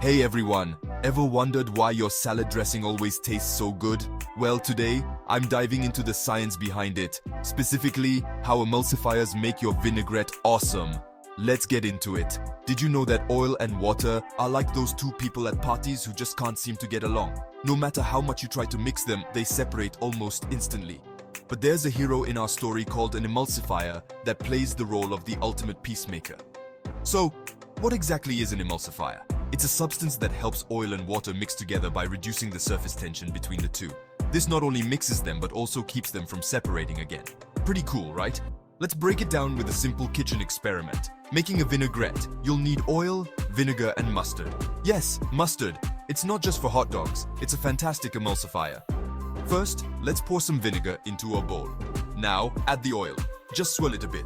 Hey everyone, ever wondered why your salad dressing always tastes so good? Well, today, I'm diving into the science behind it, specifically how emulsifiers make your vinaigrette awesome. Let's get into it. Did you know that oil and water are like those two people at parties who just can't seem to get along? No matter how much you try to mix them, they separate almost instantly. But there's a hero in our story called an emulsifier that plays the role of the ultimate peacemaker. So, what exactly is an emulsifier? It's a substance that helps oil and water mix together by reducing the surface tension between the two. This not only mixes them but also keeps them from separating again. Pretty cool, right? Let's break it down with a simple kitchen experiment. Making a vinaigrette, you'll need oil, vinegar, and mustard. Yes, mustard. It's not just for hot dogs, it's a fantastic emulsifier. First, let's pour some vinegar into a bowl. Now, add the oil. Just swirl it a bit.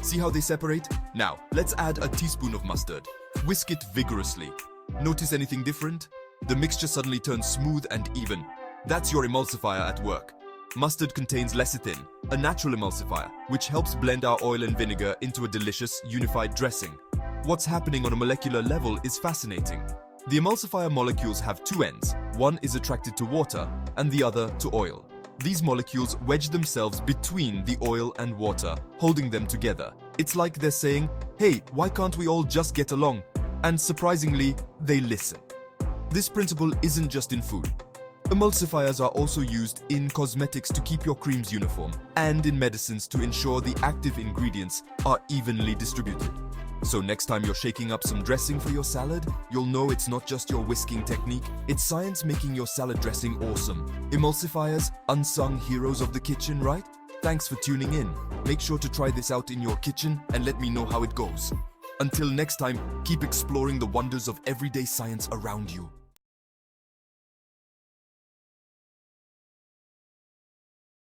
See how they separate? Now, let's add a teaspoon of mustard. Whisk it vigorously. Notice anything different? The mixture suddenly turns smooth and even. That's your emulsifier at work. Mustard contains lecithin, a natural emulsifier, which helps blend our oil and vinegar into a delicious, unified dressing. What's happening on a molecular level is fascinating. The emulsifier molecules have two ends. One is attracted to water, and the other to oil. These molecules wedge themselves between the oil and water, holding them together. It's like they're saying, hey, why can't we all just get along? And surprisingly, they listen. This principle isn't just in food. Emulsifiers are also used in cosmetics to keep your creams uniform, and in medicines to ensure the active ingredients are evenly distributed. So next time you're shaking up some dressing for your salad, you'll know it's not just your whisking technique, it's science making your salad dressing awesome. Emulsifiers, unsung heroes of the kitchen, right? Thanks for tuning in. Make sure to try this out in your kitchen and let me know how it goes. Until next time, keep exploring the wonders of everyday science around you.